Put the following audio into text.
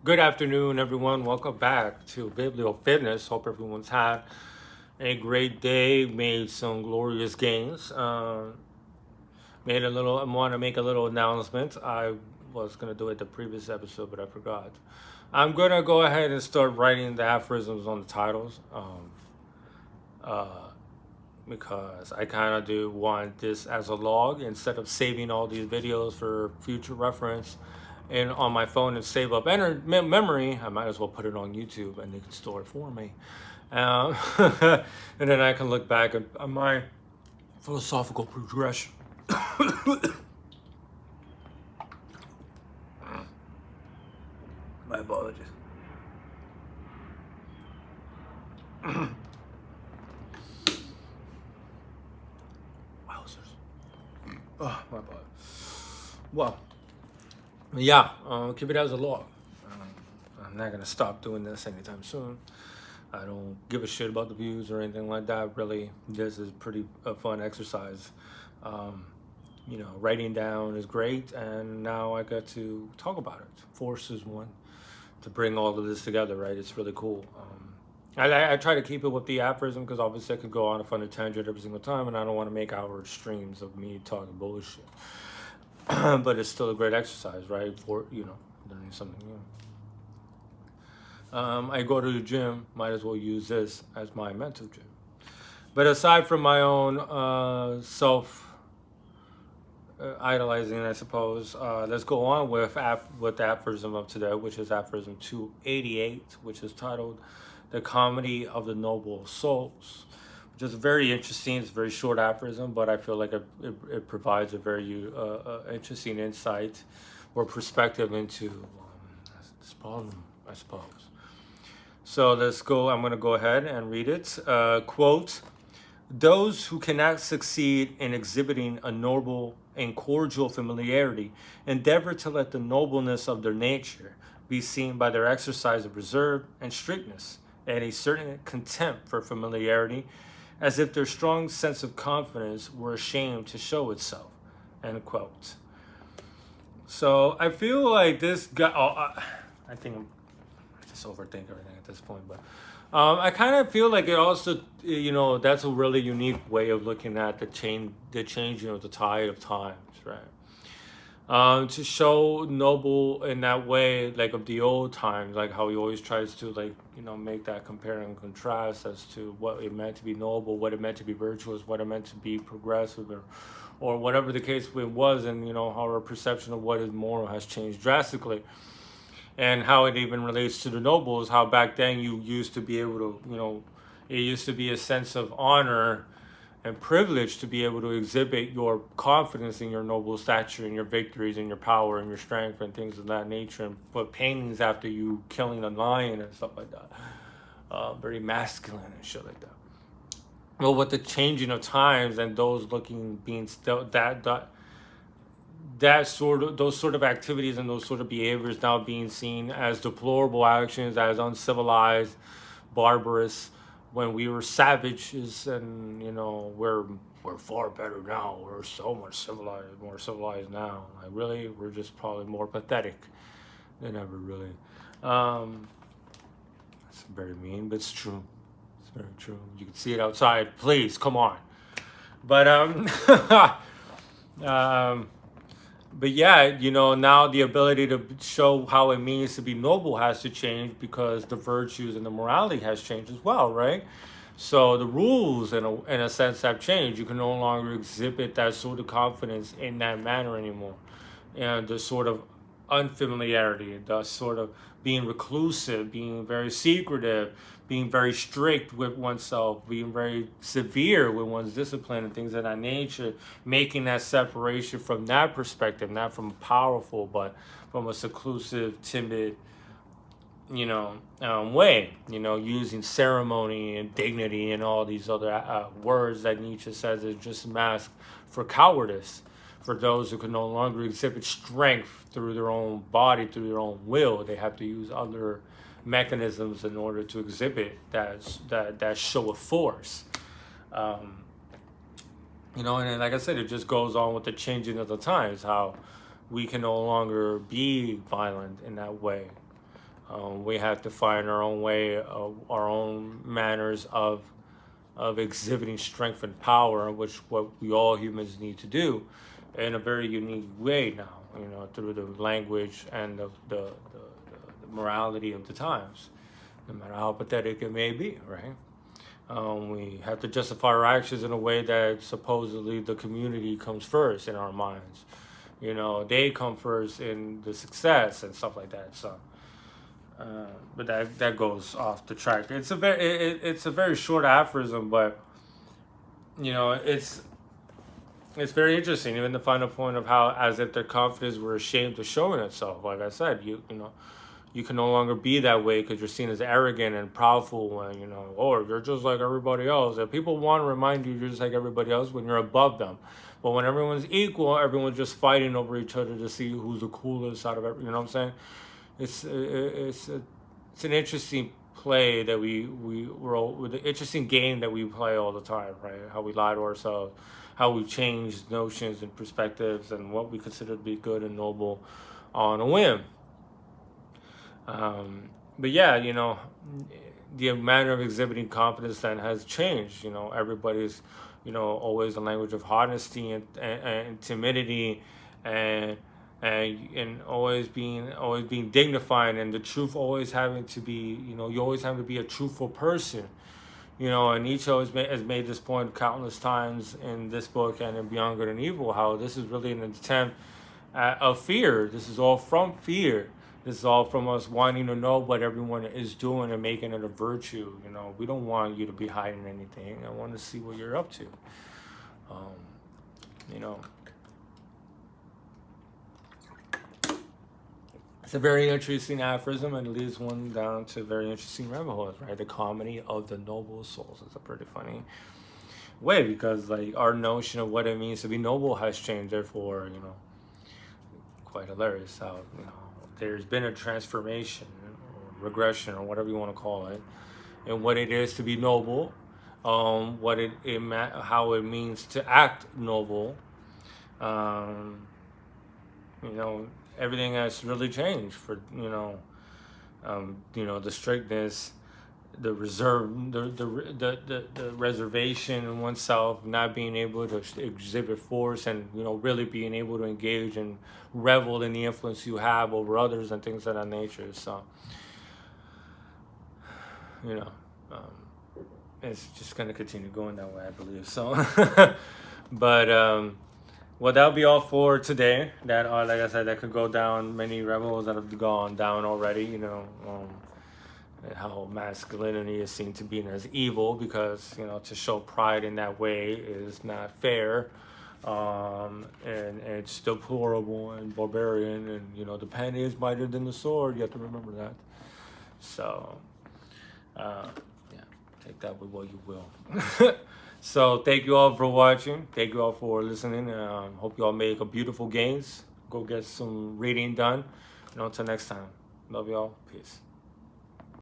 Good afternoon, everyone. Welcome back to Biblio Fitness. Hope everyone's had a great day, made some glorious gains. I want to make a little announcement. I was going to do it the previous episode, but I forgot. I'm going to go ahead and start writing the aphorisms on the titles uh, because I kind of do want this as a log instead of saving all these videos for future reference and on my phone and save up memory. I might as well put it on YouTube and they can store it for me. Um, and then I can look back on my philosophical progression. My apologies. Wowzers. Oh, my apologies. Well, yeah, keep it as a log. I'm not going to stop doing this anytime soon. I don't give a shit about the views or anything like that. Really, this is pretty a fun exercise. Writing down is great, and now I get to talk about it. Forces one to bring all of this together, right? It's really cool. I try to keep it with the aphorism because obviously I could go on a funny tangent every single time, and I don't want to make hour streams of me talking bullshit. But it's still a great exercise, right? For learning something new. I go to the gym, might as well use this as my mental gym. But aside from my own self idolizing, I suppose, let's go on with the aphorism of today, which is aphorism 288, which is titled "The Comedy of the Noble Souls," which is very interesting. It's a very short aphorism, but I feel like it provides a very interesting insight or perspective into this problem, I suppose. So let's go. I'm going to go ahead and read it. Quote, "Those who cannot succeed in exhibiting a noble and cordial familiarity endeavor to let the nobleness of their nature be seen by their exercise of reserve and strictness, and a certain contempt for familiarity, as if their strong sense of confidence were ashamed to show itself." End quote. So I feel like this guy, I think I'm just overthink everything at this point, but I kind of feel like it also, that's a really unique way of looking at the changing of the tide of times, right? To show noble in that way, like of the old times, like how he always tries to make that compare and contrast as to what it meant to be noble, what it meant to be virtuous, what it meant to be progressive, or whatever the case was, and how our perception of what is moral has changed drastically. And how it even relates to the nobles, how back then you used to be able to, it used to be a sense of honor and privilege to be able to exhibit your confidence in your noble stature and your victories and your power and your strength and things of that nature, and put paintings after you killing a lion and stuff like that. Very masculine and shit like that. Well, with the changing of times and those being still those sort of activities and those sort of behaviors now being seen as deplorable actions, as uncivilized, barbarous, when we were savages, and we're far better now. We're so much more civilized now. Like really, we're just probably more pathetic than ever. Really, it's very mean, but it's true. It's very true. You can see it outside. Please come on, but But yeah, now the ability to show how it means to be noble has to change because the virtues and the morality has changed as well, right? So the rules, in a sense, have changed. You can no longer exhibit that sort of confidence in that manner anymore. And the sort of unfamiliarity, the sort of being reclusive, being very secretive, being very strict with oneself, being very severe with one's discipline and things of that nature, making that separation from that perspective, not from powerful, but from a seclusive, timid, way, using ceremony and dignity and all these other words that Nietzsche says is just mask for cowardice. For those who can no longer exhibit strength through their own body, through their own will, they have to use other mechanisms in order to exhibit that show of force. And then, like I said, it just goes on with the changing of the times, how we can no longer be violent in that way. We have to find our own way, our own manners of exhibiting strength and power, which what we all humans need to do, in a very unique way now. Through the language and the morality of the times, no matter how pathetic it may be, right? We have to justify our actions in a way that supposedly the community comes first in our minds. They come first in the success and stuff like that. So, but that goes off the track. It's a very short aphorism, but it's very interesting. Even the final point of how, as if their confidence were ashamed of showing itself. Like I said, you can no longer be that way because you're seen as arrogant and proudful, and you're just like everybody else. And people want to remind you you're just like everybody else when you're above them. But when everyone's equal, everyone's just fighting over each other to see who's the coolest out of every. You know what I'm saying? It's an interesting play that we're all, with the interesting game that we play all the time, right? How we lie to ourselves, how we change notions and perspectives, and what we consider to be good and noble on a whim. But yeah, the manner of exhibiting confidence then has changed. Everybody's, always the language of honesty and timidity, and always being dignified, and the truth always having to be, you always have to be a truthful person. And Nietzsche has made this point countless times in this book and in Beyond Good and Evil, how this is really an attempt of fear. This is all from fear. This is all from us wanting to know what everyone is doing and making it a virtue. We don't want you to be hiding anything. I want to see what you're up to. It's a very interesting aphorism, and it leads one down to very interesting rabbit holes, right? The comedy of the noble souls is a pretty funny way, because our notion of what it means to be noble has changed. Therefore, quite hilarious how there's been a transformation or regression or whatever you want to call it, in what it is to be noble, how it means to act noble. Everything has really changed for the strictness, the reserve, the reservation in oneself, not being able to exhibit force, and really being able to engage and revel in the influence you have over others and things of that nature. So it's just going to continue going that way, I believe. So but well, that'll be all for today. That like I said, that could go down many rabbit holes that have gone down already. And how masculinity is seen to be as evil, because to show pride in that way is not fair, and it's deplorable and barbarian, and the pen is mightier than the sword. You have to remember that. So yeah, take that with what you will. So thank you all for watching. Thank you all for listening. Hope you all make a beautiful gains. Go get some reading done. Until next time. Love you all. Peace.